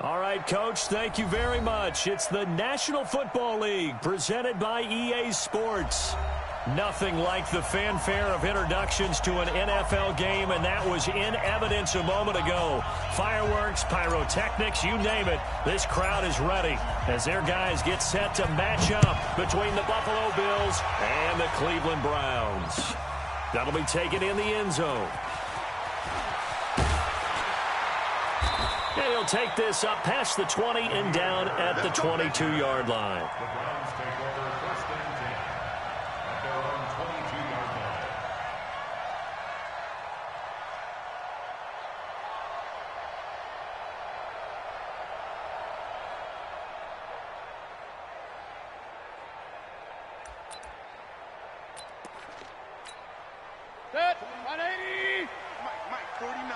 All right, Coach, thank you very much. It's the National Football League presented by EA Sports. Nothing like the fanfare of introductions to an NFL game, and that was in evidence a moment ago. Fireworks, pyrotechnics, you name it. This crowd is ready as their guys get set to match up between the Buffalo Bills and the Cleveland Browns. That'll be taken in the end zone. And he'll take this up past the 20 and down at the 22-yard line. Set, 180. Mike, 49.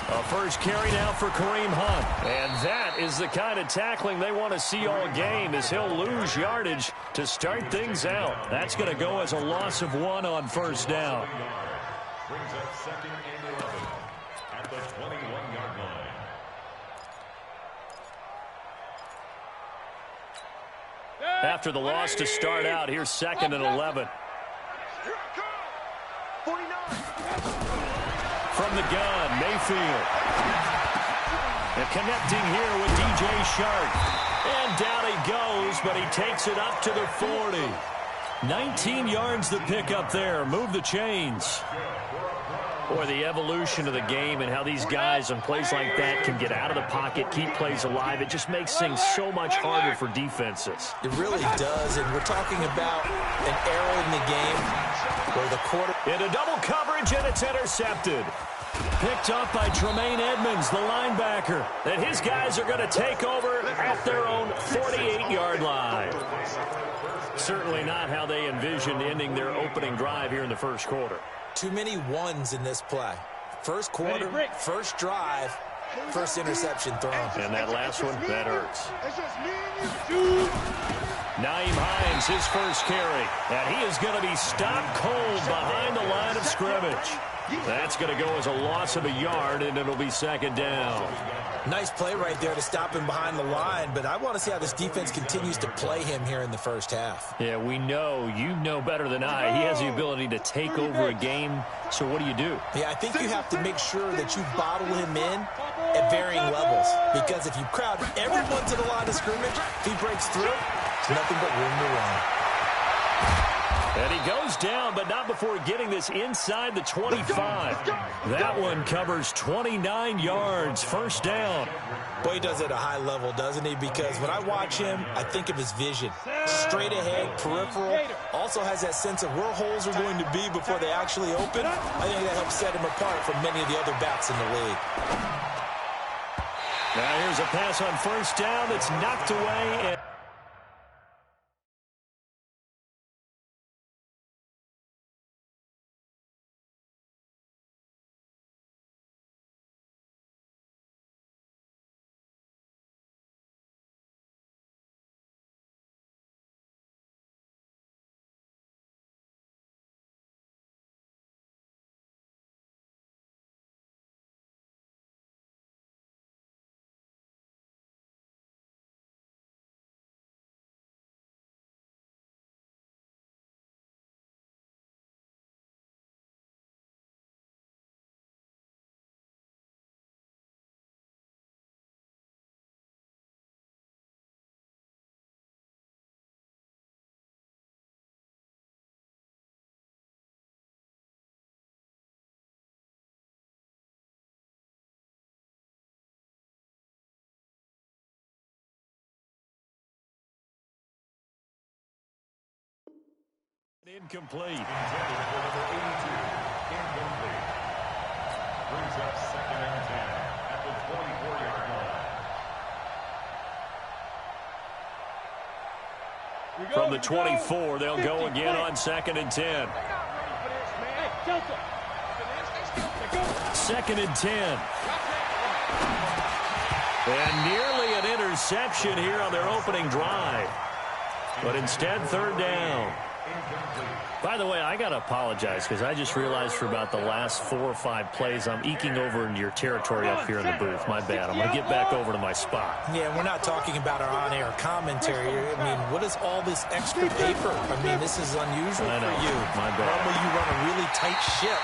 A first carry now for Kareem Hunt. And that is the kind of tackling they want to see all game, as he'll lose yardage to start things out. That's going to go as a loss of 1 on first down. Brings up 2nd and 11 at the 21-yard line. After the loss to start out, here's 2nd and 11. From the gun, Mayfield. And connecting here with DJ Shark. And down he goes, but he takes it up to the 40. 19 yards to pick up there. Move the chains. Boy, the evolution of the game and how these guys on plays like that can get out of the pocket, keep plays alive, it just makes things so much harder for defenses. It really does, and we're talking about an era in the game where the quarter... Into double coverage, and it's intercepted. Picked up by Tremaine Edmonds, the linebacker. And his guys are going to take over at their own 48-yard line. Certainly not how they envisioned ending their opening drive here in the first quarter. Too many ones in this play. First quarter, first drive, first interception thrown. And that last one, that hurts. Nyheim Hines, his first carry. And he is going to be stopped cold behind the line of scrimmage. That's going to go as a loss of a yard, and it'll be 2nd down. Nice play right there to stop him behind the line, but I want to see how this defense continues to play him here in the first half. Yeah, we know. You know better than I. He has the ability to take over a game, so what do? Yeah, I think you have to make sure that you bottle him in at varying levels, because if you crowd everyone to the line of scrimmage, if he breaks through, it's nothing but room to run. And he goes down, but not before getting this inside the 25. That one covers 29 yards, first down. Boy, he does it at a high level, doesn't he? Because when I watch him, I think of his vision. Straight ahead, peripheral. Also has that sense of where holes are going to be before they actually open. I think that helps set him apart from many of the other backs in the league. Now here's a pass on first down that's knocked away. And incomplete. Intended for number 82. Incomplete. Brings up 2nd and 10 at the 24-yard line. From the 24, they'll go again on 2nd and 10. 2nd and 10. And nearly an interception here on their opening drive. But instead, 3rd down. By the way, I got to apologize because I just realized for about the last 4 or 5 plays, I'm eking over into your territory up here in the booth. My bad. I'm going to get back over to my spot. Yeah, we're not talking about our on-air commentary. I mean, what is all this extra paper? I mean, this is unusual for you. My bad. Normally you run a really tight ship.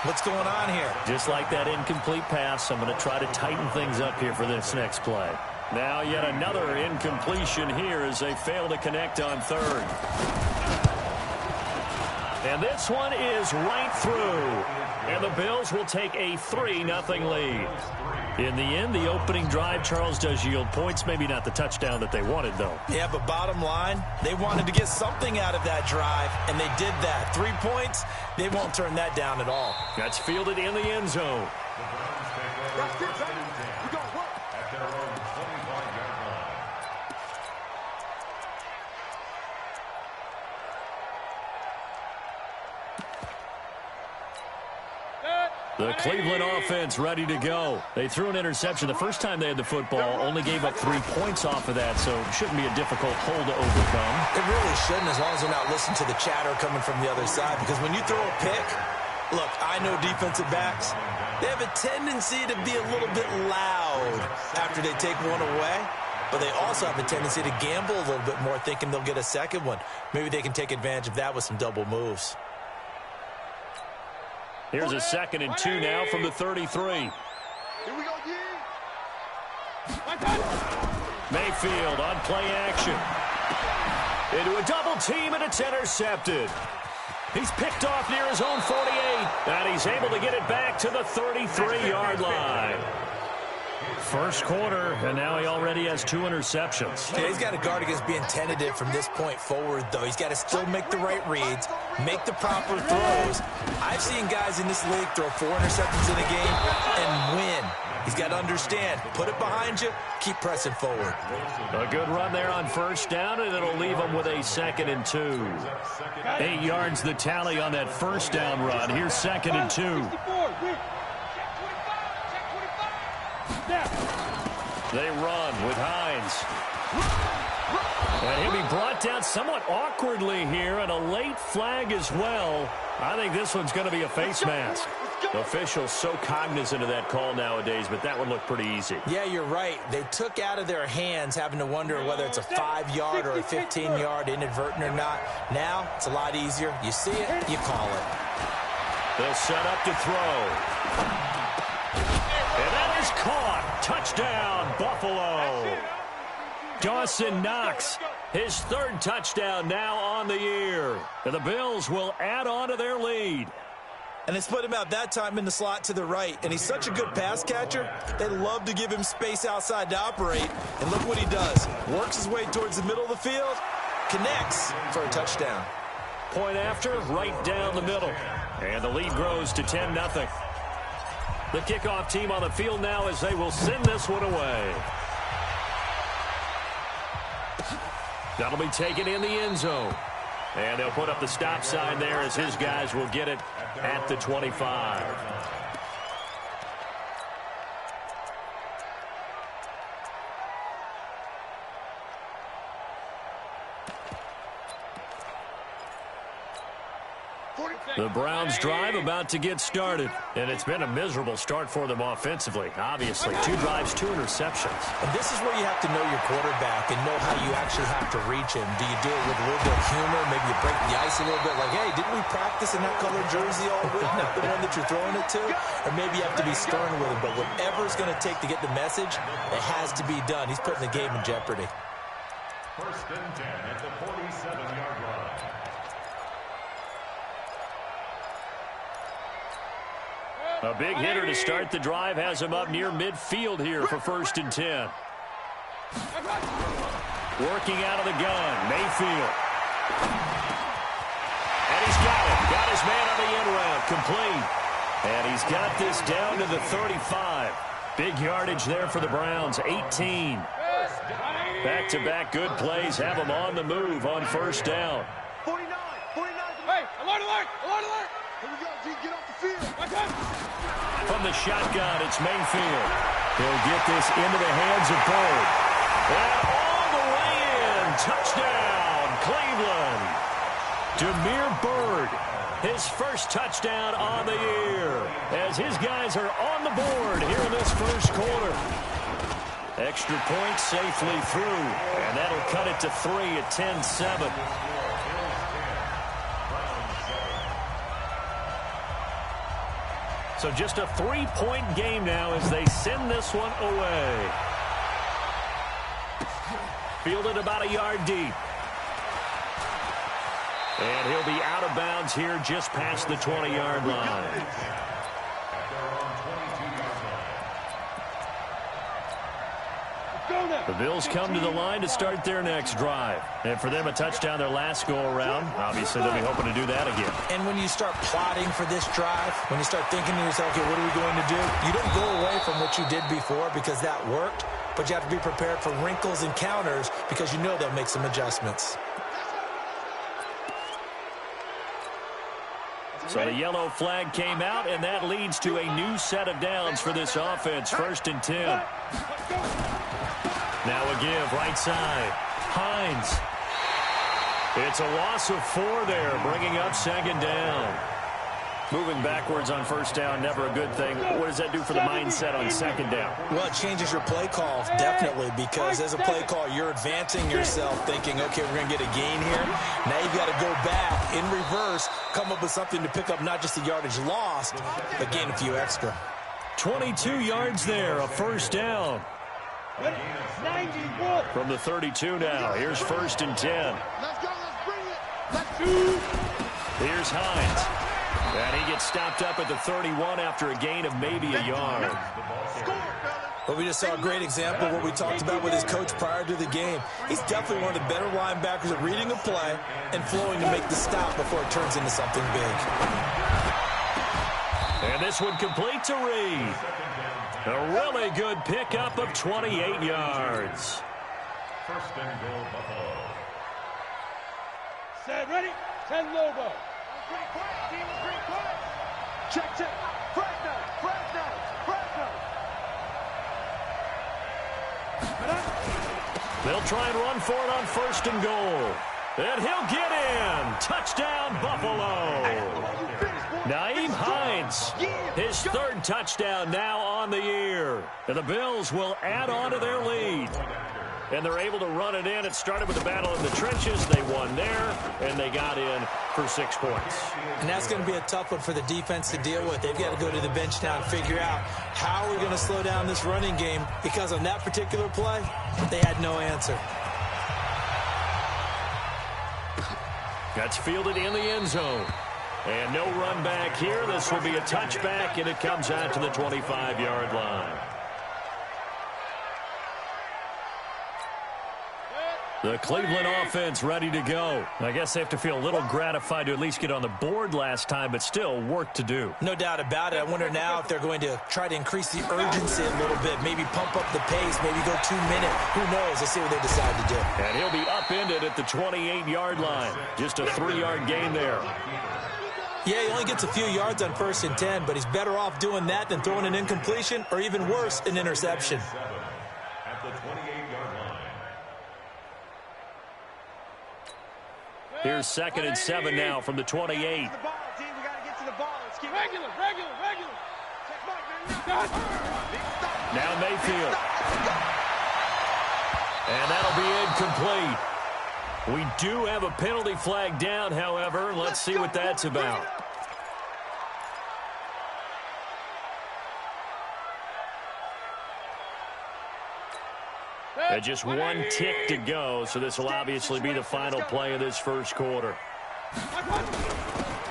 What's going on here? Just like that incomplete pass, I'm going to try to tighten things up here for this next play. Now yet another incompletion here as they fail to connect on third. And this one is right through. And the Bills will take a 3-0 lead. In the end, the opening drive, Charles, does yield points. Maybe not the touchdown that they wanted, though. Yeah, but bottom line, they wanted to get something out of that drive, and they did that. 3 points, they won't turn that down at all. That's fielded in the end zone. That's good, baby. We got work. At their own 25-yard line. The Cleveland offense ready to go. They threw an interception the first time they had the football, only gave up 3 points off of that, so it shouldn't be a difficult hole to overcome. It really shouldn't, as long as they're not listening to the chatter coming from the other side, because when you throw a pick, look, I know defensive backs, they have a tendency to be a little bit loud after they take one away, but they also have a tendency to gamble a little bit more, thinking they'll get a second one. Maybe they can take advantage of that with some double moves. Here's a 2nd and 2 now from the 33. Here we go, Mayfield on play action. Into a double team, and it's intercepted. He's picked off near his own 48, and he's able to get it back to the 33-yard line. First quarter, and now he already has 2 interceptions. Yeah, he's got to guard against being tentative from this point forward, though. He's got to still make the right reads, make the proper throws. I've seen guys in this league throw 4 interceptions in a game and win. He's got to understand, put it behind you, keep pressing forward. A good run there on first down, and it'll leave him with a 2nd and 2. 8 yards the tally on that first down run. Here's 2nd and 2. They run with Hines. And he'll be brought down somewhat awkwardly here, and a late flag as well. I think this one's going to be a face mask. Officials so cognizant of that call nowadays, but that one looked pretty easy. Yeah, you're right. They took out of their hands having to wonder whether it's a 5-yard or a 15-yard inadvertent or not. Now, it's a lot easier. You see it, you call it. They'll set up to throw. And that is caught. Touchdown, Buffalo. Dawson Knox, his 3rd touchdown now on the year. And the Bills will add on to their lead. And they split him out that time in the slot to the right. And he's such a good pass catcher, they love to give him space outside to operate. And look what he does. Works his way towards the middle of the field, connects for a touchdown. Point after, right down the middle. And the lead grows to 10-0. The kickoff team on the field now as they will send this one away. That'll be taken in the end zone. And they'll put up the stop sign there as his guys will get it at the 25. The Browns drive about to get started, and it's been a miserable start for them offensively. Obviously, 2 drives, 2 interceptions. And this is where you have to know your quarterback and know how you actually have to reach him. Do you do it with a little bit of humor? Maybe you break the ice a little bit like, hey, didn't we practice in that color jersey all week? Not the one that you're throwing it to? Or maybe you have to be stern with him. But whatever it's going to take to get the message, it has to be done. He's putting the game in jeopardy. 1st and 10 at the 47-yard line. A big hitter to start the drive has him up near midfield here for 1st and 10. Working out of the gun, Mayfield. And he's got it. Got his man on the end route, complete. And he's got this down to the 35. Big yardage there for the Browns, 18. Back-to-back good plays have them on the move on 1st down. 49. Hey, alert, alert, alert, alert. Here we go, G, get off the field. From the shotgun, it's Mayfield. He'll get this into the hands of Bird. And all the way in. Touchdown, Cleveland. Demir Bird, his first touchdown on the year, as his guys are on the board here in this first quarter. Extra point safely through, and that'll cut it to 3 at 10-7. So just a 3-point game now as they send this one away. Fielded about a yard deep. And he'll be out of bounds here just past the 20-yard line. The Bills come to the line to start their next drive. And for them, a touchdown their last go-around. Obviously, they'll be hoping to do that again. And when you start plotting for this drive, when you start thinking to yourself, okay, what are we going to do? You don't go away from what you did before because that worked, but you have to be prepared for wrinkles and counters because you know they'll make some adjustments. So the yellow flag came out, and that leads to a new set of downs for this offense. 1st and 10. Now a give, right side. Hines. It's a loss of 4 there, bringing up 2nd down. Moving backwards on 1st down, never a good thing. What does that do for the mindset on 2nd down? Well, it changes your play call, definitely, because as a play call, you're advancing yourself thinking, okay, we're going to get a gain here. Now you've got to go back in reverse, come up with something to pick up not just the yardage lost, but gain a few extra. 22 yards there, a 1st down. From the 32 now. Here's 1st and 10. Let's go. Let's bring it. Let's do. Here's Hines. And he gets stopped up at the 31 after a gain of maybe a yard. But we just saw a great example of what we talked about with his coach prior to the game. He's definitely one of the better linebackers at reading a play and flowing to make the stop before it turns into something big. And this one complete to Reed. A really good pickup of 28 yards. 1st and goal, Buffalo. Set, ready? 10 Lobo. Pretty quiet, team. Pretty quiet. Check, check. Fresno. They'll try and run for it on 1st and goal. And he'll get in. Touchdown, Buffalo. Nyheim Hines, his 3rd touchdown now on the year. And the Bills will add on to their lead. And they're able to run it in. It started with a battle in the trenches. They won there, and they got in for 6 points. And that's going to be a tough one for the defense to deal with. They've got to go to the bench now and figure out how we're going to slow down this running game, because on that particular play, they had no answer. That's fielded in the end zone. And no run back here. This will be a touchback, and it comes out to the 25-yard line. The Cleveland offense ready to go. I guess they have to feel a little gratified to at least get on the board last time, but still work to do. No doubt about it. I wonder now if they're going to try to increase the urgency a little bit, maybe pump up the pace, maybe go 2-minute. Who knows? Let's see what they decide to do. And he'll be upended at the 28-yard line. Just a 3-yard gain there. Yeah, he only gets a few yards on 1st and 10, but he's better off doing that than throwing an incompletion or even worse, an interception. At the 28-yard line. Here's 2nd and 7 now from the 28. Regular. Now Mayfield. And that'll be incomplete. We do have a penalty flag down, however. Let's see what that's about. And just 1 tick to go, so this will obviously be the final play of this first quarter.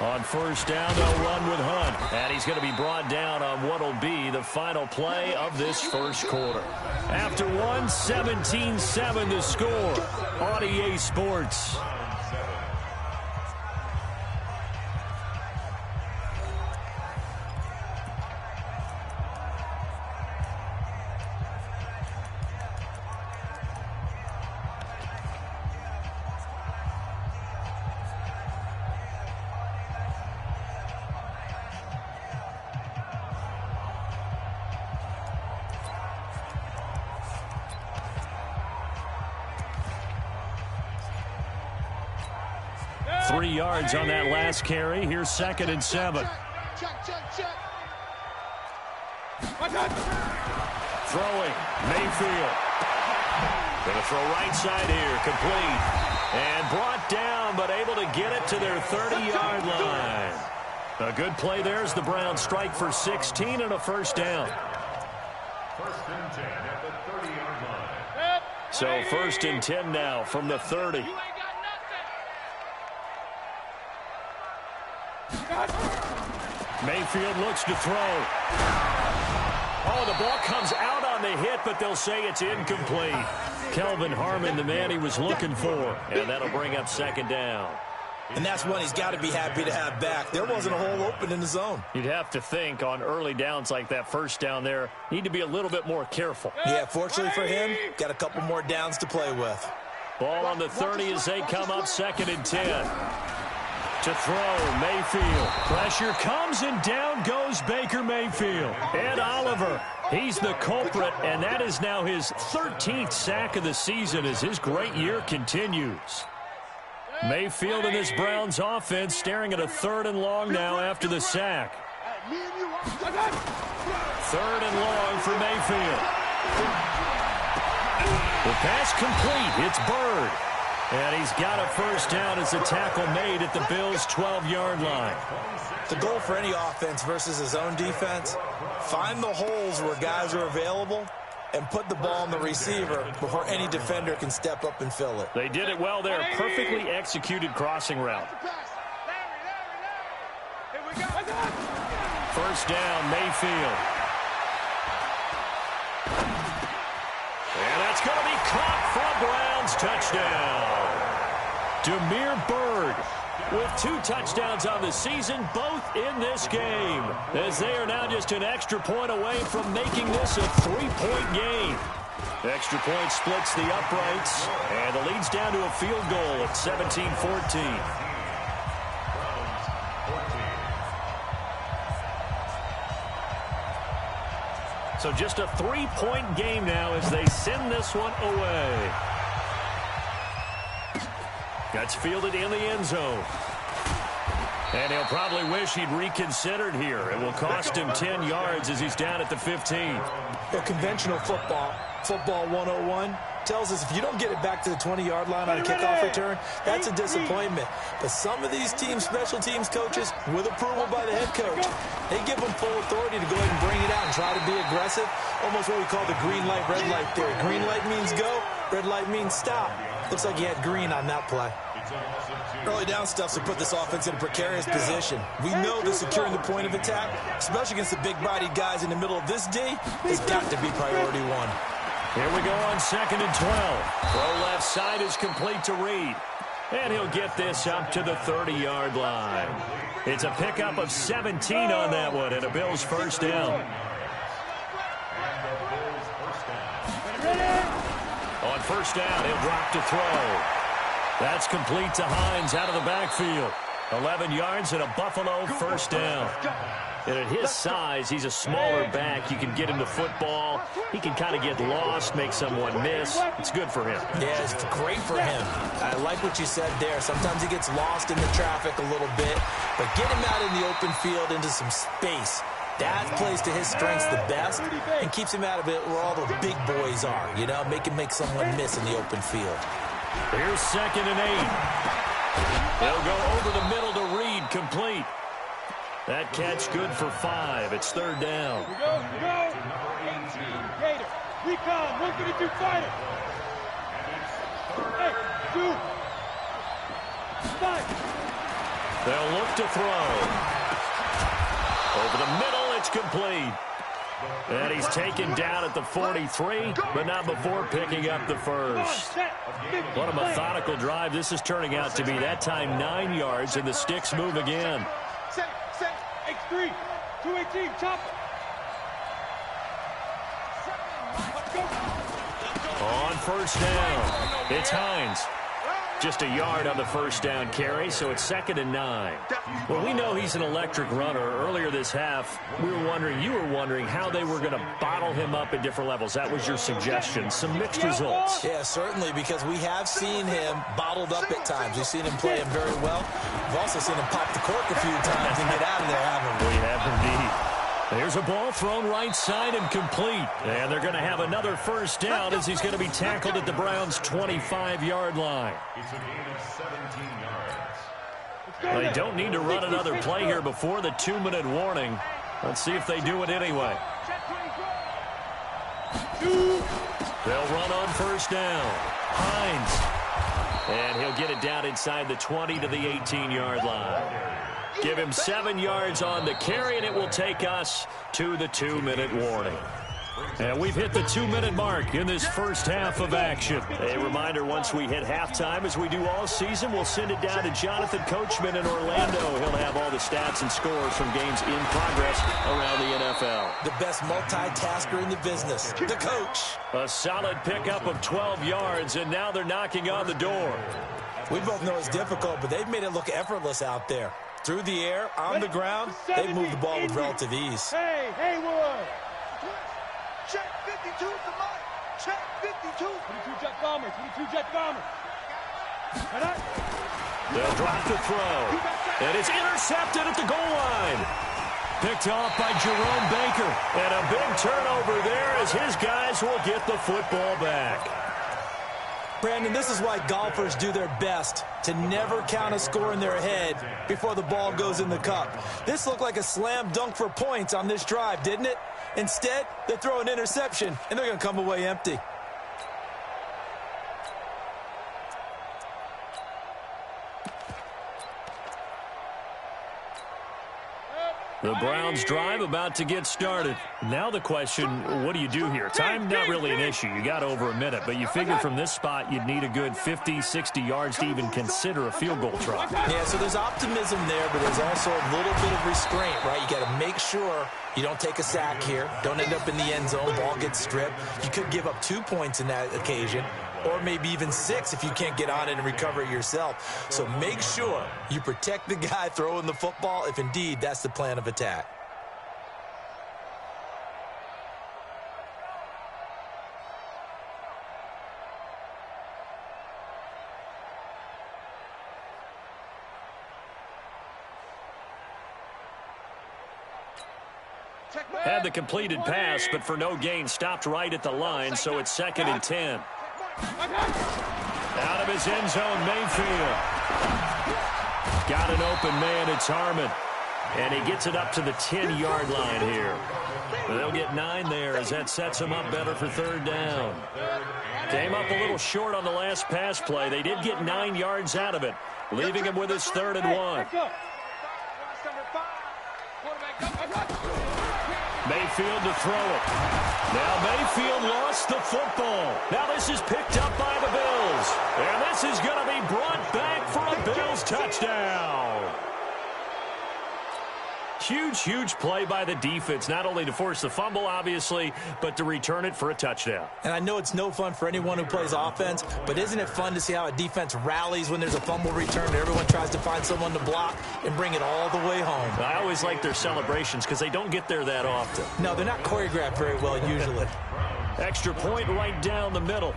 On 1st down, they'll run with Hunt. And he's going to be brought down on what will be the final play of this first quarter. After 1, 17-7 the score on EA Sports. 3 yards on that last carry. Here's 2nd and 7. Check. Throwing, Mayfield. Going to throw right side here, complete. And brought down, but able to get it to their 30-yard line. A good play there as the Browns strike for 16 and a first down. 1st and 10 at the 30-yard line. So 1st and 10 now from the 30. Mayfield looks to throw. Oh, the ball comes out on the hit, but they'll say it's incomplete. Kelvin Harmon, the man he was looking for, and that'll bring up 2nd down. And that's one he's got to be happy to have back. There wasn't a hole open in the zone. You'd have to think on early downs like that first down there, need to be a little bit more careful. Yeah, fortunately for him, got a couple more downs to play with. Ball on the 30 as they come up 2nd and 10. To throw, Mayfield. Pressure comes and down goes Baker Mayfield. Ed Oliver, he's the culprit, and that is now his 13th sack of the season as his great year continues. Mayfield and this Browns offense staring at a 3rd and long now after the sack. 3rd and long for Mayfield. The pass complete. It's Bird. And he's got a first down as the tackle made at the Bills' 12-yard line. The goal for any offense versus his own defense, find the holes where guys are available and put the ball on the receiver before any defender can step up and fill it. They did it well there. Perfectly executed crossing route. First down, Mayfield. And that's going to be caught for a Browns touchdown. Damiere Byrd with 2 touchdowns on the season, both in this game, as they are now just an extra point away from making this a 3-point game. Extra point splits the uprights, and the lead's down to a field goal at 17-14. So just a 3-point game now as they send this one away. That's fielded in the end zone. And he'll probably wish he'd reconsidered here. It will cost him 10 yards as he's down at the 15. The conventional football 101, tells us if you don't get it back to the 20-yard line on a kickoff return, that's a disappointment. But some of these teams, special teams coaches, with approval by the head coach, they give them full authority to go ahead and bring it out and try to be aggressive. Almost what we call the green light, red light theory. Green light means go, red light means stop. Looks like he had green on that play. Early down stuffs will put this offense in a precarious position. We know that securing the point of attack, especially against the big-bodied guys in the middle of this D, has got to be priority one. Here we go on 2nd and 12. Throw left side is complete to Reed. And he'll get this up to the 30-yard line. It's a pickup of 17 on that one and a Bills first down. On first down, he'll drop to throw. That's complete to Hines out of the backfield. 11 yards and a Buffalo first down. And at his size, he's a smaller back. You can get him to football. He can kind of get lost, make someone miss. It's good for him. Yeah, it's great for him. I like what you said there. Sometimes he gets lost in the traffic a little bit. But get him out in the open field into some space. That plays to his strengths the best and keeps him out of it where all the big boys are. You know, make someone miss in the open field. Here's 2nd and 8. They'll go over the middle to Reed, complete. That catch good for 5. It's 3rd down. We go. Gator, recon, 132 fighter. 8, 2, 5. They'll look to throw. Over the middle, it's complete. And he's taken down at the 43, but not before picking up the first. What a methodical drive this is turning out to be. That time 9 yards, and the sticks move again. Set, X3, 218, chopper. On first down, it's Hines. just a yard on the first down carry, so it's 2nd and 9. Well, we know he's an electric runner. Earlier this half, you were wondering how they were going to bottle him up at different levels. That was your suggestion. Some mixed results. Yeah, certainly, because we have seen him bottled up at times. We've seen him play him very well. We've also seen him pop the cork a few times and get out of there, haven't we? We have indeed. There's a ball thrown right side and complete. And they're going to have another first down as he's going to be tackled at the Browns' 25-yard line. It's a gain of 17 yards. They don't need to run another play here before the 2-minute warning. Let's see if they do it anyway. They'll run on first down. Hines. And he'll get it down inside the 20 to the 18-yard line. Give him 7 yards on the carry, and it will take us to the 2-minute warning. And we've hit the 2-minute mark in this first half of action. A reminder, once we hit halftime, as we do all season, we'll send it down to Jonathan Coachman in Orlando. He'll have all the stats and scores from games in progress around the NFL. The best multitasker in the business, the coach. A solid pickup of 12 yards, and now they're knocking on the door. We both know it's difficult, but they've made it look effortless out there. Through the air, on the ground, they've moved the ball with relative ease. Hey, Haywood. Check 52 to Mike. Check 52. 22 Jet Bombers. 22 Jet Bombers. They'll drop the throw. And it's intercepted at the goal line. Picked off by Jerome Baker. And a big turnover there as his guys will get the football back. Brandon, this is why golfers do their best to never count a score in their head before the ball goes in the cup. This looked like a slam dunk for points on this drive, didn't it? Instead, they throw an interception, and they're going to come away empty. The Browns drive about to get started. Now the question, what do you do here? Time not really an issue. You got over a minute, but you figure from this spot you'd need a good 50, 60 yards to even consider a field goal try. Yeah, so there's optimism there, but there's also a little bit of restraint, right? You got to make sure you don't take a sack here. Don't end up in the end zone. Ball gets stripped. You could give up 2 points in that occasion, or maybe even 6 if you can't get on it and recover it yourself. So make sure you protect the guy throwing the football if indeed that's the plan of attack. Had the completed pass, but for no gain, stopped right at the line, so it's 2nd and 10. Out of his end zone, Mayfield. Got an open man, it's Harmon. And he gets it up to the 10-yard line here. They'll get 9 there as that sets him up better for 3rd down. Came up a little short on the last pass play. They did get 9 yards out of it, leaving him with his 3rd and 1. Mayfield to throw it. Now Mayfield lost the football. Now this is picked up by the Bills. And this is going to be brought back for a Bills touchdown. Huge play by the defense, not only to force the fumble, obviously, but to return it for a touchdown. And I know it's no fun for anyone who plays offense, but isn't it fun to see how a defense rallies when there's a fumble return and everyone tries to find someone to block and bring it all the way home? I always like their celebrations because they don't get there that often. No, they're not choreographed very well usually. Extra point right down the middle.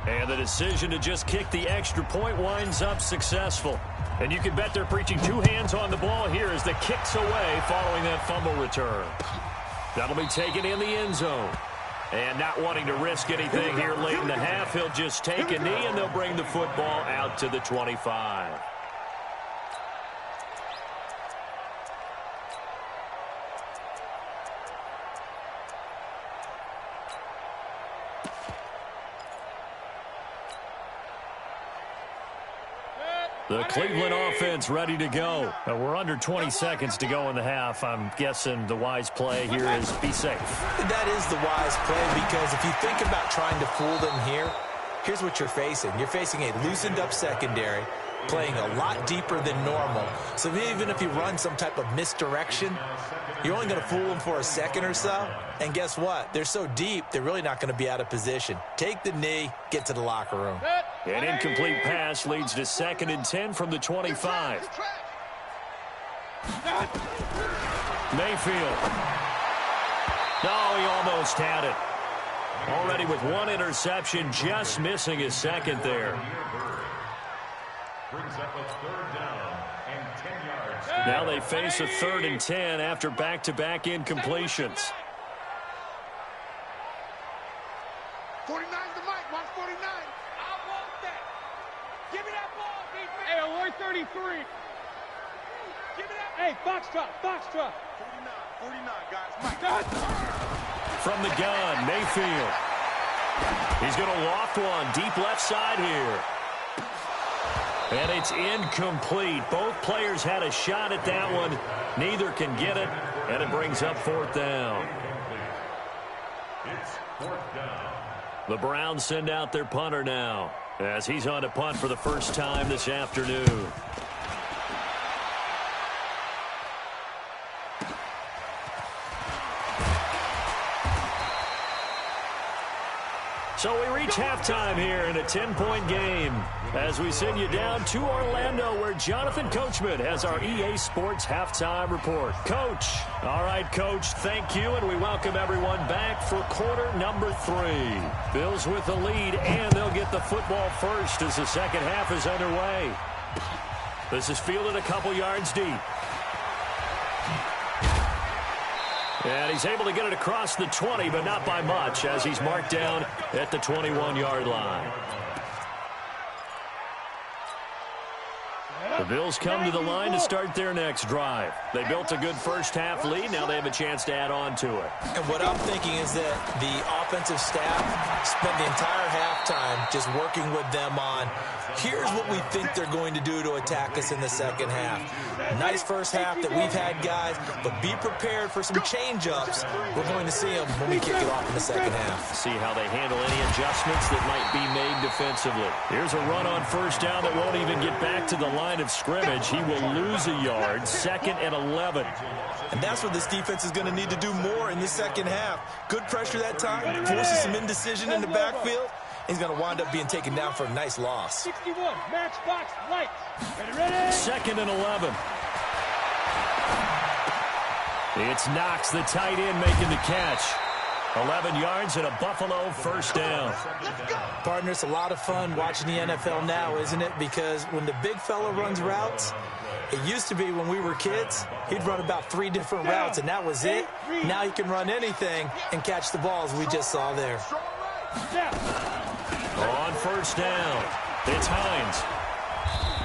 And the decision to just kick the extra point winds up successful. And you can bet they're preaching 2 hands on the ball here as the kick's away following that fumble return. That'll be taken in the end zone. And not wanting to risk anything here late in the half, he'll just take a knee and they'll bring the football out to the 25. The Cleveland offense ready to go. We're under 20 seconds to go in the half. I'm guessing the wise play here is be safe. That is the wise play because if you think about trying to fool them here, here's what you're facing. You're facing a loosened up secondary, playing a lot deeper than normal. So even if you run some type of misdirection, you're only going to fool them for a second or so. And guess what? They're so deep, they're really not going to be out of position. Take the knee, get to the locker room. An incomplete pass leads to 2nd and 10 from the 25. Mayfield. No, he almost had it. Already with 1 interception, just missing his 2nd there. Brings up a 3rd down and 10 yards. Now they face a 3rd and 10 after back-to-back incompletions. 49's the mic. Watch 49. I want that. Give me that ball, defense. Hey, alert 33. Give me that. Hey, box truck. 49, guys. Mike. From the gun, Mayfield. He's going to loft one deep left side here. And it's incomplete. Both players had a shot at that one. Neither can get it, and it brings up 4th down. It's 4th down. The Browns send out their punter now, as he's on to punt for the first time this afternoon. So we reach halftime here in a 10-point game as we send you down to Orlando, where Jonathan Coachman has our EA Sports halftime report. Coach. All right, Coach, thank you, and we welcome everyone back for quarter number 3. Bills with the lead, and they'll get the football first as the second half is underway. This is fielded a couple yards deep. And he's able to get it across the 20, but not by much, as he's marked down at the 21-yard line. The Bills come to the line to start their next drive. They built a good first-half lead. Now they have a chance to add on to it. And what I'm thinking is that the offensive staff spent the entire halftime just working with them on, here's what we think they're going to do to attack us in the second half. Nice first half that we've had, guys, but be prepared for some change-ups. We're going to see them when we kick it off in the second half. See how they handle any adjustments that might be made defensively. Here's a run on first down that won't even get back to the line of scrimmage. He will lose a yard, 2nd and 11. And that's what this defense is going to need to do more in the second half. Good pressure that time, forces some indecision in the backfield. He's going to wind up being taken down for a nice loss. 61, matchbox, lights. Ready? 2nd and 11. It's Knox, the tight end, making the catch. 11 yards and a Buffalo first down. Partner, it's a lot of fun watching the NFL now, isn't it? Because when the big fella runs routes, it used to be when we were kids, he'd run about 3 different routes, and that was it. Now he can run anything and catch the balls we just saw there. On first down, it's Hines.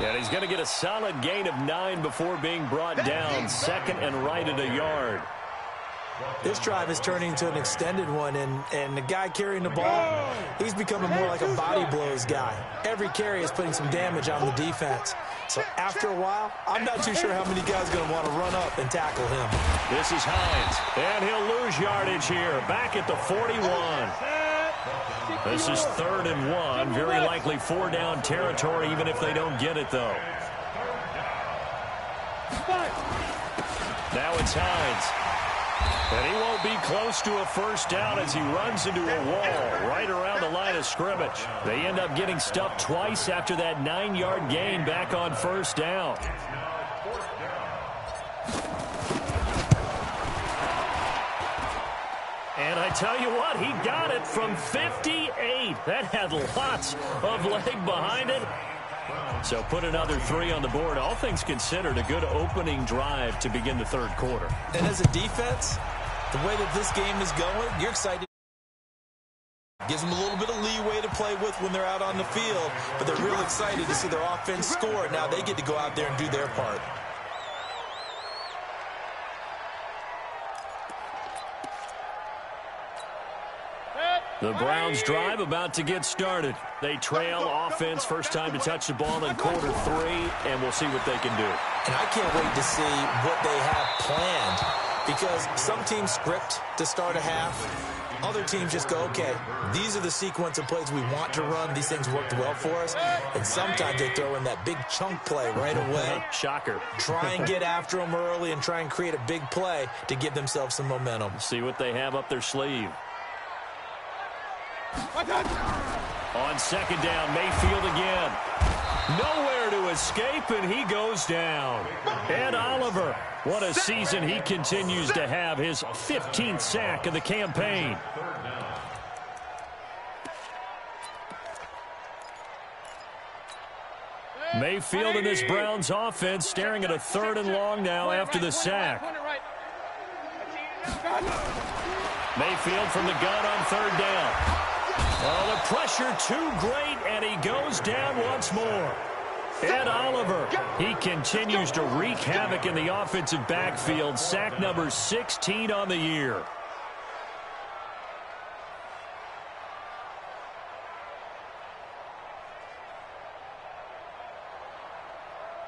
And he's going to get a solid gain of 9 before being brought down. 2nd and right at a yard. This drive is turning into an extended one, and the guy carrying the ball, he's becoming more like a body blows guy. Every carry is putting some damage on the defense. So after a while, I'm not too sure how many guys are going to want to run up and tackle him. This is Hines, and he'll lose yardage here, back at the 41. This is 3rd and 1, very likely 4-down territory, even if they don't get it, though. Now it's Hines. And he won't be close to a first down as he runs into a wall right around the line of scrimmage. They end up getting stuffed twice after that 9-yard gain back on first down. And I tell you what, he got it from 58. That had lots of leg behind it. So put another 3 on the board. All things considered, a good opening drive to begin the third quarter. And as a defense, the way that this game is going, you're excited. Gives them a little bit of leeway to play with when they're out on the field, but they're real excited to see their offense score. Now they get to go out there and do their part. The Browns drive about to get started. They trail offense, first time to touch the ball in quarter 3, and we'll see what they can do. And I can't wait to see what they have planned, because some teams script to start a half. Other teams just go, okay, these are the sequence of plays we want to run. These things worked well for us. And sometimes they throw in that big chunk play right away. Shocker. Try and get after them early and try and create a big play to give themselves some momentum. See what they have up their sleeve. On second down, Mayfield again. Nowhere to escape, and he goes down. Ed Oliver, what a season he continues to have, his 15th sack of the campaign. Mayfield and this Browns offense staring at a 3rd and long now after the sack. Mayfield from the gun on 3rd down. Oh, the pressure too great, and he goes down once more. Ed Oliver, he continues to wreak havoc in the offensive backfield. Sack number 16 on the year.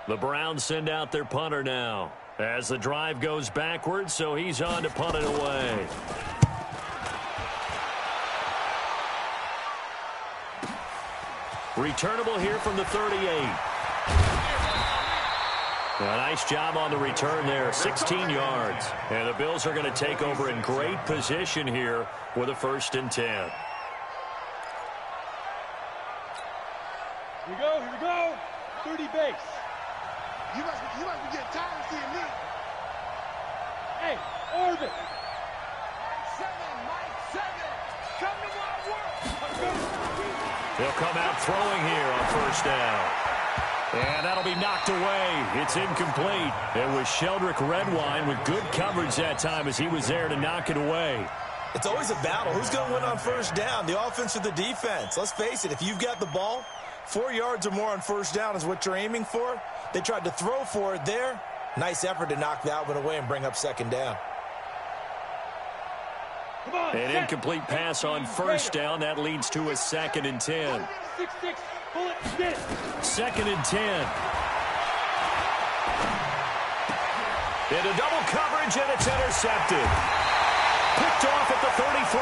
The Browns send out their punter now as the drive goes backwards, so he's on to punt it away. Returnable here from the 38. A nice job on the return there, 16 yards. And the Bills are going to take over in great position here with a 1st and 10. Here we go. 30 base. You must be getting tired of seeing me. Hey, Orbit. Mike 7. Come to my work. They'll come out throwing here on 1st down. And that'll be knocked away. It's incomplete. It was Sheldrick Redwine with good coverage that time as he was there to knock it away. It's always a battle. Who's going to win on 1st down, the offense or the defense? Let's face it, if you've got the ball, 4 yards or more on 1st down is what you're aiming for. They tried to throw for it there. Nice effort to knock that one away and bring up 2nd down. An incomplete pass on 1st down. That leads to a 2nd and 10. 2nd and 10. Into double coverage, and it's intercepted. Picked off at the 33.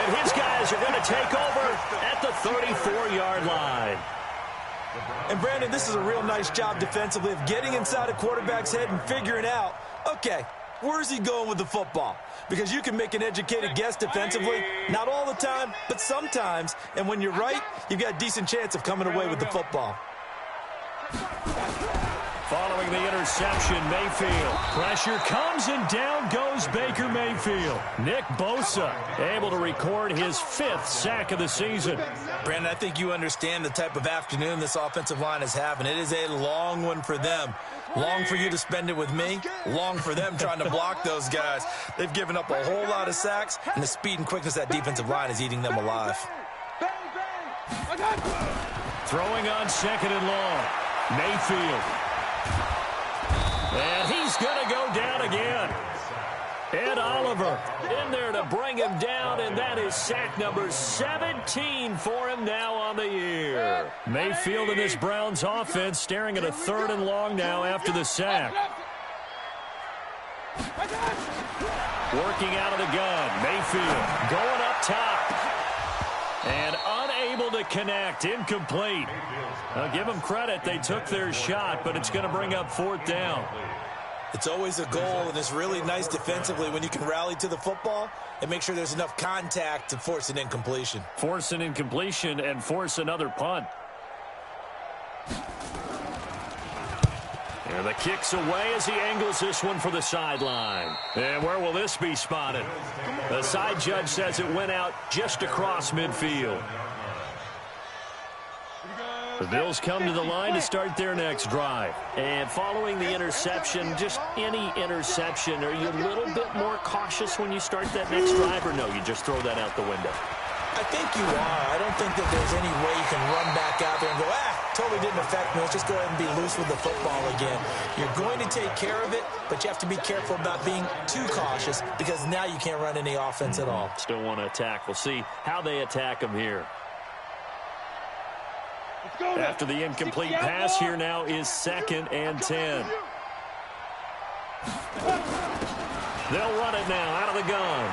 And his guys are going to take over at the 34-yard line. And, Brandon, this is a real nice job defensively of getting inside a quarterback's head and figuring out, okay, where's he going with the football? Because you can make an educated guess defensively, not all the time, but sometimes. And when you're right, you've got a decent chance of coming away with the football. Following the interception, Mayfield. Pressure comes, and down goes Baker Mayfield. Nick Bosa able to record his 5th sack of the season. Brandon, I think you understand the type of afternoon this offensive line is having. It is a long one for them. Long for you to spend it with me. Long for them trying to block those guys. They've given up a whole lot of sacks, and the speed and quickness of that defensive line is eating them alive. Throwing on 2nd and long. Mayfield. And he's going to go down again. Ed Oliver in there to bring him down, and that is sack number 17 for him now on the year. Mayfield and this Browns offense staring at a 3rd and long now after the sack. Working out of the gun, Mayfield going up top. And unable to connect, incomplete. I'll give them credit, they took their shot, but it's going to bring up 4th down. It's always a goal, and it's really nice defensively when you can rally to the football and make sure there's enough contact to force an incompletion. Force an incompletion and force another punt. And the kick's away as he angles this one for the sideline. And where will this be spotted? The side judge says it went out just across midfield. The Bills come to the line to start their next drive. And following the interception, just any interception, are you a little bit more cautious when you start that next drive, or no, you just throw that out the window? I think you are. I don't think that there's any way you can run back out there and go, totally didn't affect me. Let's just go ahead and be loose with the football again. You're going to take care of it, but you have to be careful about being too cautious because now you can't run any offense at all. Still want to attack. We'll see how they attack them here. After the incomplete pass, here now is 2nd and 10. They'll run it now out of the gun.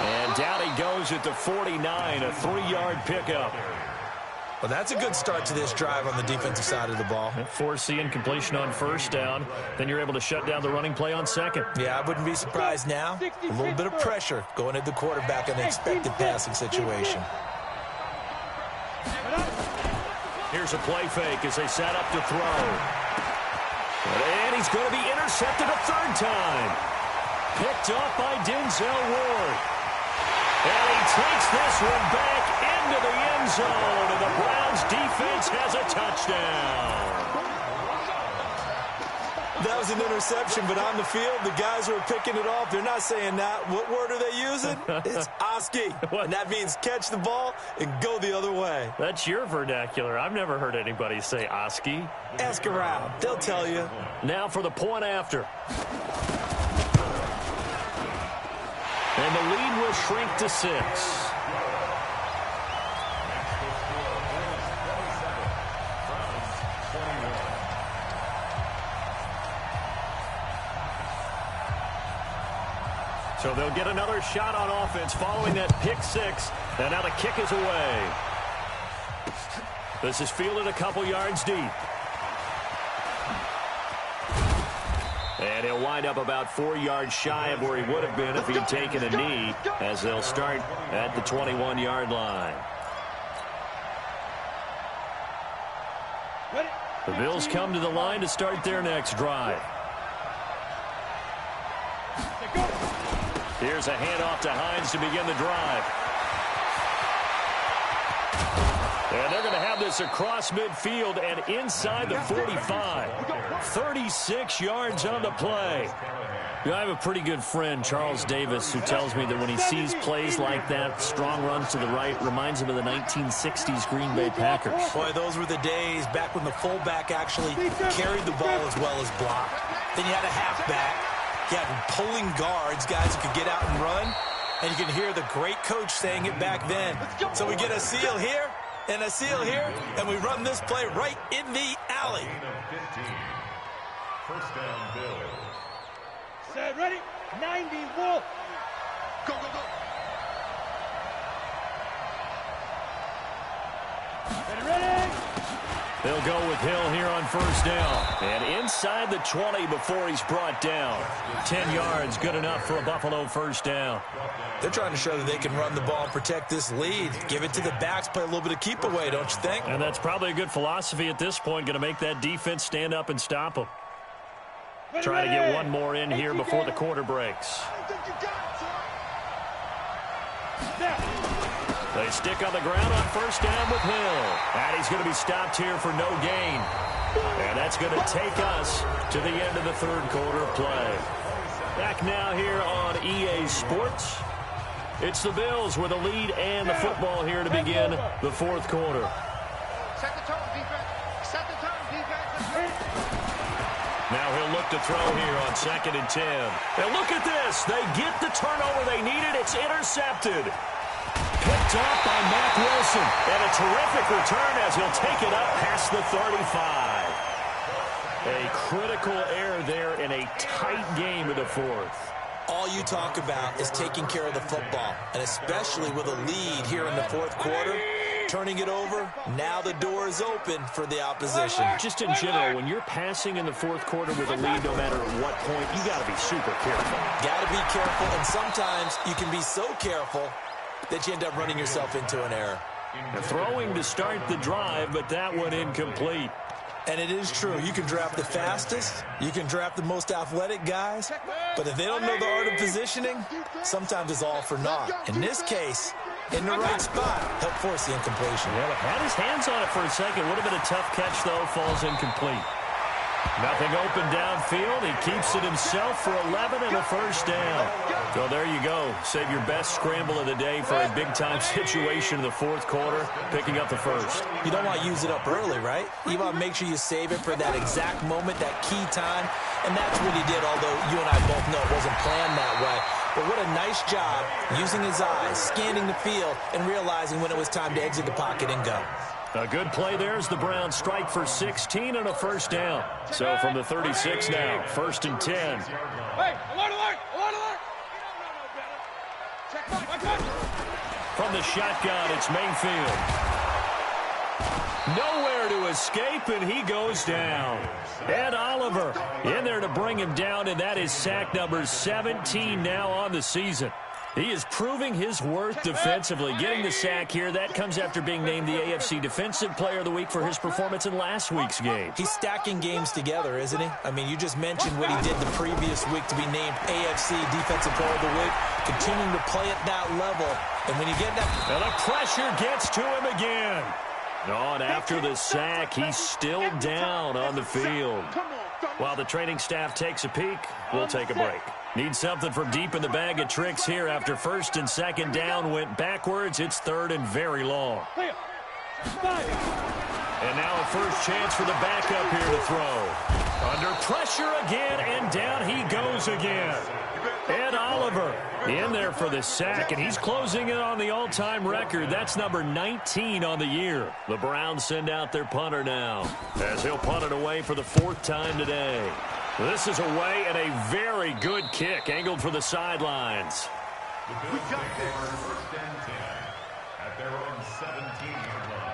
And down he goes at the 49, a 3-yard pickup. Well, that's a good start to this drive on the defensive side of the ball. Force the incompletion on 1st down. Then you're able to shut down the running play on 2nd. Yeah, I wouldn't be surprised now. A little bit of pressure going at the quarterback in an expected passing situation. Here's a play fake as they set up to throw. And he's going to be intercepted a third time. Picked up by Denzel Ward. And he takes this one back into the end zone. And the Browns defense has a touchdown. That was an interception, but on the field, the guys who are picking it off, they're not saying that. What word are they using? It's Oski. And that means catch the ball and go the other way. That's your vernacular. I've never heard anybody say Oski. Ask around. They'll tell you. Now for the point after. And the lead will shrink to 6. So they'll get another shot on offense following that pick 6. And now the kick is away. This is fielded a couple yards deep. And he'll wind up about 4 yards shy of where he would have been if he had taken a knee, as they'll start at the 21-yard line. The Bills come to the line to start their next drive. Here's a handoff to Hines to begin the drive. And they're going to have this across midfield and inside the 45. 36 yards on the play. You know, I have a pretty good friend, Charles Davis, who tells me that when he sees plays like that, strong runs to the right, reminds him of the 1960s Green Bay Packers. Boy, those were the days back when the fullback actually carried the ball as well as blocked. Then you had a halfback. You had pulling guards, guys who could get out and run. And you can hear the great coach saying it back then. So we get a seal here and a seal here, and we run this play right in the alley. First down, Bill. Set, ready? 90, Wolf. Go, go, go. Ready? They'll go with Hill here on first down. And inside the 20 before he's brought down. 10 yards, good enough for a Buffalo first down. They're trying to show that they can run the ball and protect this lead. Give it to the backs, play a little bit of keep away, don't you think? And that's probably a good philosophy at this point, going to make that defense stand up and stop them. Try to get one more in here before the quarter breaks. They stick on the ground on first down with Hill. And he's going to be stopped here for no gain. And that's going to take us to the end of the third quarter of play. Back now here on EA Sports. It's the Bills with a lead and the football here to begin the fourth quarter. Set the tone, defense. Set the tone, defense. Now he'll look to throw here on 2nd and 10. And look at this. They get the turnover they needed. It's intercepted. Picked off by Mack Wilson. And a terrific return as he'll take it up past the 35. A critical error there in a tight game of the fourth. All you talk about is taking care of the football, and especially with a lead here in the fourth quarter, turning it over, now the door is open for the opposition. Just in general, when you're passing in the fourth quarter with a lead, no matter at what point, you got to be super careful. Got to be careful, and sometimes you can be so careful that you end up running yourself into an error. Throwing to start the drive, but that one incomplete. And it is true. You can draft the fastest. You can draft the most athletic guys. But if they don't know the art of positioning, sometimes it's all for naught. In this case, in the right spot, help force the incompletion. Yeah, had his hands on it for a second. Would have been a tough catch, though. Falls incomplete. Nothing open downfield. He keeps it himself for 11 and a first down. So there you go. Save your best scramble of the day for a big-time situation in the fourth quarter, picking up the first. You don't want to use it up early, right? You want to make sure you save it for that exact moment, that key time. And that's what he did, although you and I both know it wasn't planned that way. But what a nice job using his eyes, scanning the field, and realizing when it was time to exit the pocket and go. A good play there as the Browns strike for 16 and a first down. So from the 36 now, 1st and 10. Hey, alert, alert, alert, alert. Check back. From the shotgun, it's Mayfield. Nowhere to escape, and he goes down. Ed Oliver in there to bring him down, and that is sack number 17 now on the season. He is proving his worth defensively. Getting the sack here, that comes after being named the AFC Defensive Player of the Week for his performance in last week's game. He's stacking games together, isn't he? I mean, you just mentioned what he did the previous week to be named AFC Defensive Player of the Week, continuing to play at that level. And when you get that... And the pressure gets to him again. And after the sack, he's still down on the field. While the training staff takes a peek, we'll take a break. Need something from deep in the bag of tricks here after first and second down went backwards. It's third and very long. And now a first chance for the backup here to throw. Under pressure again, and down he goes again. Ed Oliver in there for the sack, and he's closing in on the all-time record. That's number 19 on the year. The Browns send out their punter now, as he'll punt it away for the fourth time today. This is away, and a very good kick angled for the sidelines. We got this. First and 10 at their own 17-yard line.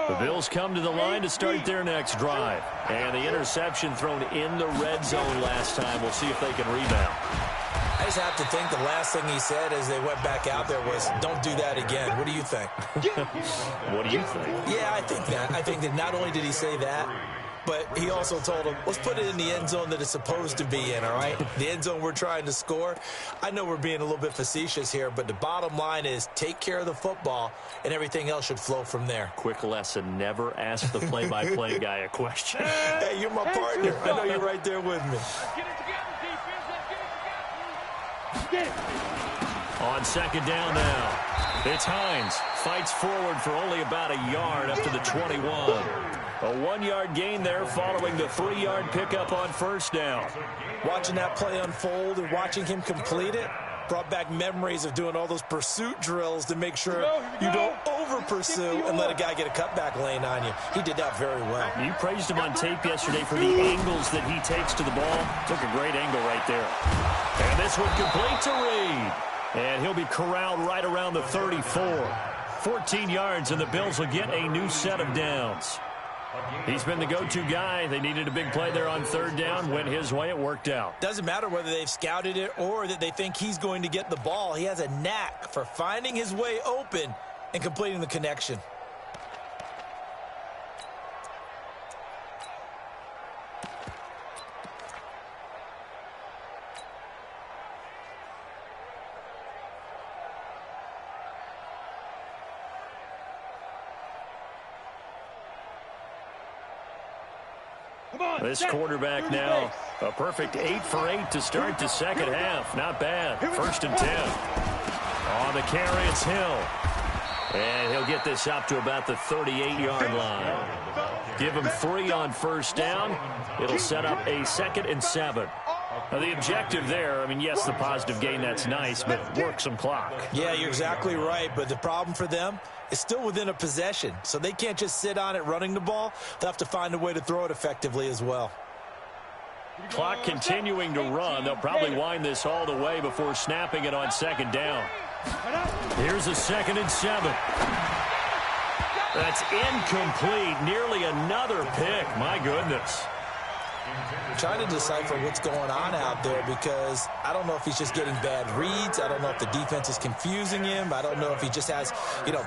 The Bills come to the line to start their next drive. And the interception thrown in the red zone last time. We'll see if they can rebound. I just have to think the last thing he said as they went back out there was, don't do that again. What do you think? What do you think? Yeah, I think that. I think that not only did he say that, but he also told him, let's put it in the end zone that it's supposed to be in, all right? The end zone we're trying to score. I know we're being a little bit facetious here, but the bottom line is take care of the football, and everything else should flow from there. Quick lesson, never ask the play-by-play guy a question. Hey, you're my partner. I know you're right there with me. On second down now, it's Hines. Fights forward for only about a yard up to the 21. A 1-yard gain there following the 3-yard pickup on first down. Watching that play unfold and watching him complete it brought back memories of doing all those pursuit drills to make sure you don't over-pursue and let a guy get a cutback lane on you. He did that very well. You praised him on tape yesterday for the angles that he takes to the ball. Took a great angle right there. And this one complete to Reed. And he'll be corralled right around the 34. 14 yards, and the Bills will get a new set of downs. He's been the go-to guy. They needed a big play there on third down. Went his way. It worked out. Doesn't matter whether they've scouted it or that they think he's going to get the ball. He has a knack for finding his way open and completing the connection. This quarterback now, a perfect 8 for 8 to start the second half. Not bad. First and 10. On the carry, it's Hill. And he'll get this up to about the 38-yard line. Give him 3 on first down. It'll set up a 2nd and 7. Now, the objective there, I mean, yes, the positive gain, that's nice, but work some clock. Yeah, you're exactly right, but the problem for them is still within a possession, so they can't just sit on it running the ball. They'll have to find a way to throw it effectively as well. Clock continuing to run. They'll probably wind this all the way before snapping it on second down. Here's a 2nd and 7. That's incomplete. Nearly another pick. My goodness. Trying to decipher what's going on out there because I don't know if he's just getting bad reads. I don't know if the defense is confusing him. I don't know if he just has,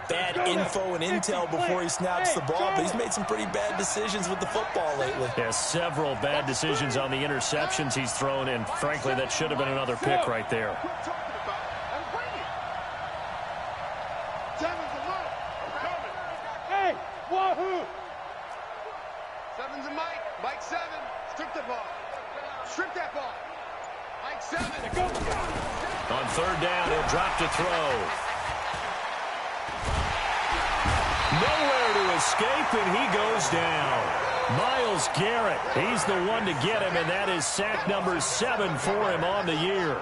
bad info and intel before he snaps the ball. But he's made some pretty bad decisions with the football lately. Yeah, several bad decisions on the interceptions he's thrown, and frankly, that should have been another pick right there. Hey, wahoo! 7's a Mike. Mike 7. Strip the ball. Strip that ball. Mike 7. Go. On third down, he'll drop to throw. Nowhere to escape, and he goes down. Myles Garrett, he's the one to get him, and that is sack number 7 for him on the year.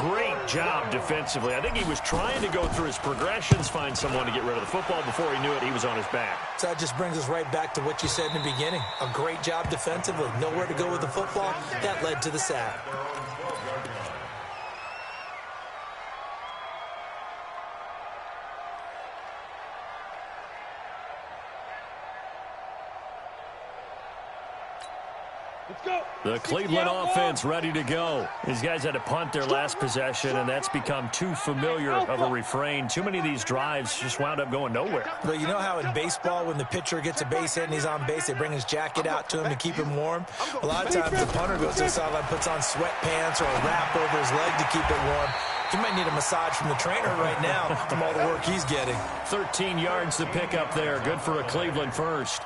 Great job defensively. I think he was trying to go through his progressions, find someone to get rid of the football. Before he knew it, he was on his back. So that just brings us right back to what you said in the beginning. A great job defensively. Nowhere to go with the football. That led to the sack. The Cleveland offense ready to go. These guys had to punt their last possession, and that's become too familiar of a refrain. Too many of these drives just wound up going nowhere. Well, you know how in baseball, when the pitcher gets a base hit and he's on base, they bring his jacket out to him to keep him warm? A lot of times the punter goes to the sideline, puts on sweatpants or a wrap over his leg to keep it warm. He might need a massage from the trainer right now from all the work he's getting. 13 yards to pick up there. Good for a Cleveland first.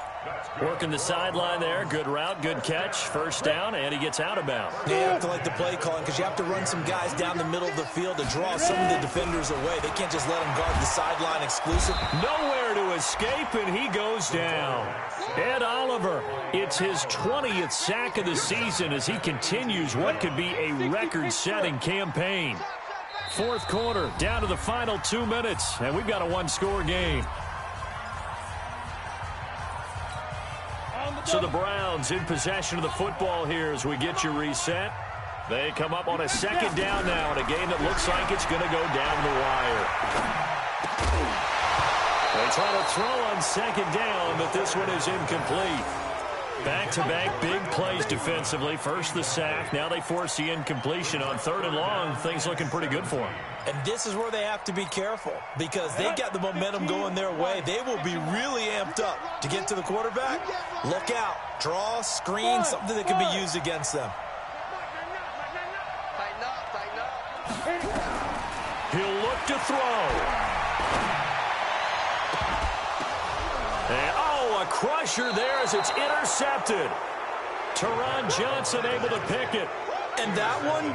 Working the sideline there. Good route, good catch. First down, and he gets out of bounds. Yeah, you have to like the play calling because you have to run some guys down the middle of the field to draw some of the defenders away. They can't just let them guard the sideline exclusive. Nowhere to escape, and he goes down. Ed Oliver, it's his 20th sack of the season as he continues what could be a record-setting campaign. Fourth quarter, down to the final 2 minutes, and we've got a one-score game. So the Browns in possession of the football here as we get you reset. They come up on a second down now in a game that looks like it's going to go down the wire. They try to throw on second down, but this one is incomplete. Back-to-back big plays defensively. First the sack. Now they force the incompletion on third and long. Things looking pretty good for them. And this is where they have to be careful because they got the momentum going their way. They will be really amped up to get to the quarterback. Look out. Draw, screen, something that can be used against them. He'll look to throw. And, a crusher there as it's intercepted. Teron Johnson able to pick it. And that one,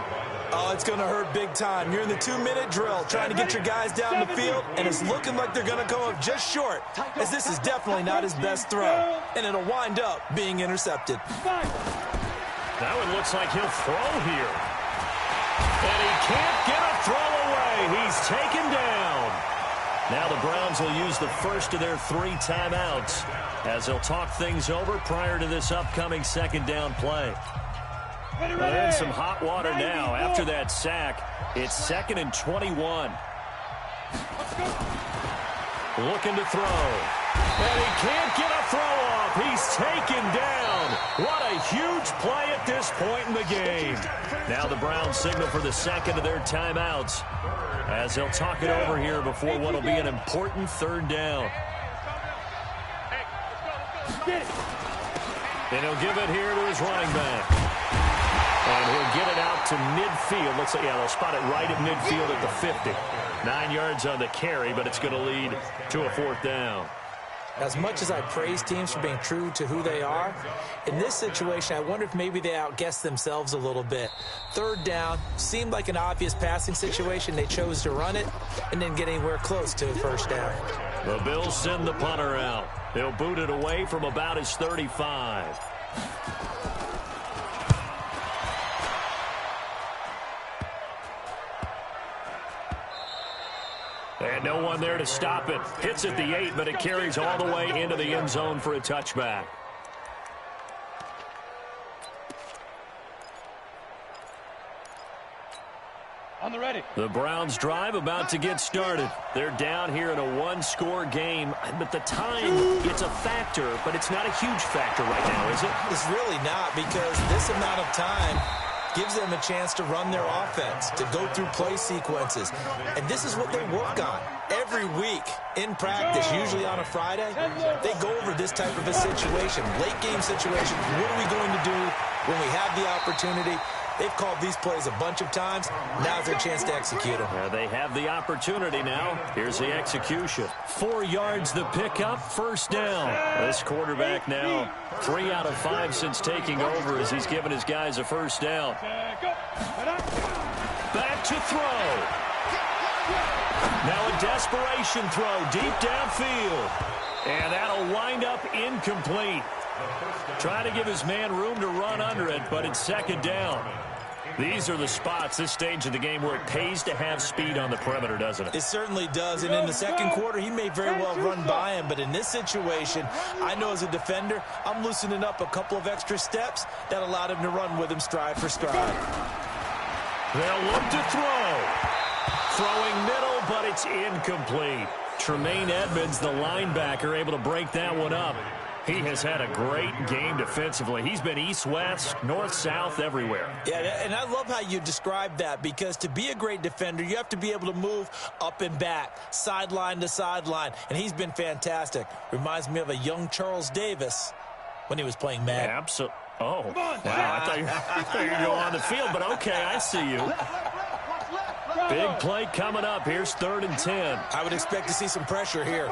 it's going to hurt big time. You're in the 2-minute drill trying to get your guys down the field, and it's looking like they're going to go up just short, as this is definitely not his best throw, and it'll wind up being intercepted. That one looks like he'll throw here. And he can't get a throw away. He's taken down. Now the Browns will use the first of their 3 timeouts as they'll talk things over prior to this upcoming second down play. They're in some hot water now. After that sack, it's 2nd and 21. Looking to throw. And he can't get a throw off. He's taken down. What a huge play at this point in the game. Now the Browns signal for the second of their timeouts as they'll talk it over here before what will be an important third down. And he'll give it here to his running back. And he'll get it out to midfield. Looks like, they'll spot it right at midfield at the 50. 9 yards on the carry, but it's going to lead to a fourth down. As much as I praise teams for being true to who they are, in this situation, I wonder if maybe they outguessed themselves a little bit. Third down seemed like an obvious passing situation. They chose to run it and didn't get anywhere close to a first down. The Bills send the punter out. They'll boot it away from about his 35. And no one there to stop it. Hits at the 8, but it carries all the way into the end zone for a touchback. On the ready. The Browns drive about to get started. They're down here in a one-score game, but the time, it's a factor, but it's not a huge factor right now, is it? It's really not, because this amount of time gives them a chance to run their offense, to go through play sequences. And this is what they work on every week in practice, usually on a Friday. They go over this type of a situation, late game situation. What are we going to do when we have the opportunity? They've called these plays a bunch of times. Now's their chance to execute them. They have the opportunity now. Here's the execution. 4 yards the pickup, first down. This quarterback now 3 out of 5 since taking over as he's given his guys a first down. Back to throw. Now a desperation throw deep downfield. And that'll wind up incomplete. Trying to give his man room to run under it, but it's second down. These are the spots, this stage of the game, where it pays to have speed on the perimeter, doesn't it? It certainly does, and in the second quarter, he may very well run by him, but in this situation, I know as a defender, I'm loosening up a couple of extra steps that allowed him to run with him stride for stride. They'll look to throw. Throwing middle, but it's incomplete. Tremaine Edmonds, the linebacker, able to break that one up. He has had a great game defensively. He's been east-west, north-south, everywhere. Yeah, and I love how you describe that, because to be a great defender, you have to be able to move up and back, sideline to sideline, and he's been fantastic. Reminds me of a young Charles Davis when he was playing Madden. Absolutely. Oh, wow. I thought you were going to go on the field, but okay, I see you. Big play coming up. Here's 3rd and 10. I would expect to see some pressure here.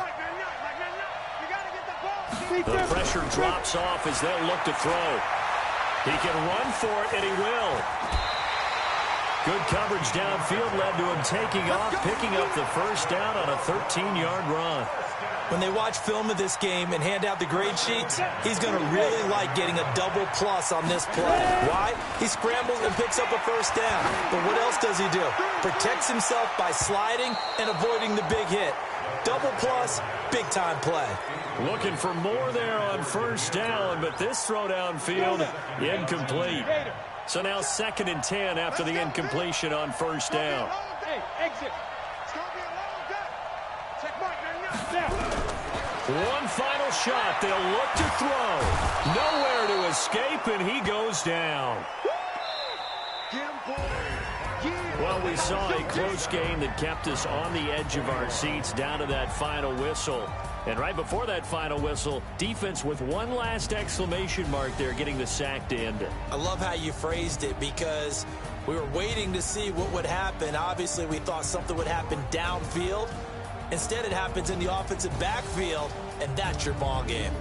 The pressure drops off as they'll look to throw. He can run for it, and he will. Good coverage downfield led to him taking off, picking up the first down on a 13-yard run. When they watch film of this game and hand out the grade sheets, he's going to really like getting a double plus on this play. Why? He scrambles and picks up a first down. But what else does he do? Protects himself by sliding and avoiding the big hit. Double plus, big-time play. Looking for more there on first down, but this throw downfield, incomplete. So now 2nd and 10 after the incompletion on first down. One final shot. They'll look to throw. Nowhere to escape, and he goes down. Well, we saw a close game that kept us on the edge of our seats down to that final whistle. And right before that final whistle, defense with one last exclamation mark there, getting the sack to end it. I love how you phrased it, because we were waiting to see what would happen. Obviously, we thought something would happen downfield. Instead, it happens in the offensive backfield, and that's your ball game.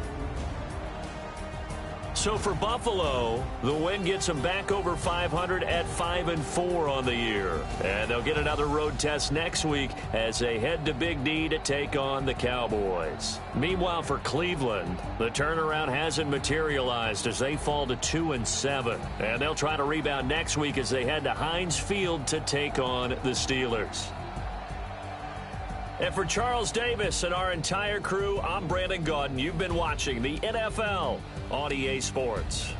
So for Buffalo, the win gets them back over 500 at 5-4 on the year. And they'll get another road test next week as they head to Big D to take on the Cowboys. Meanwhile, for Cleveland, the turnaround hasn't materialized as they fall to 2-7. And they'll try to rebound next week as they head to Heinz Field to take on the Steelers. And for Charles Davis and our entire crew, I'm Brandon Gaudin. You've been watching the NFL on EA Sports.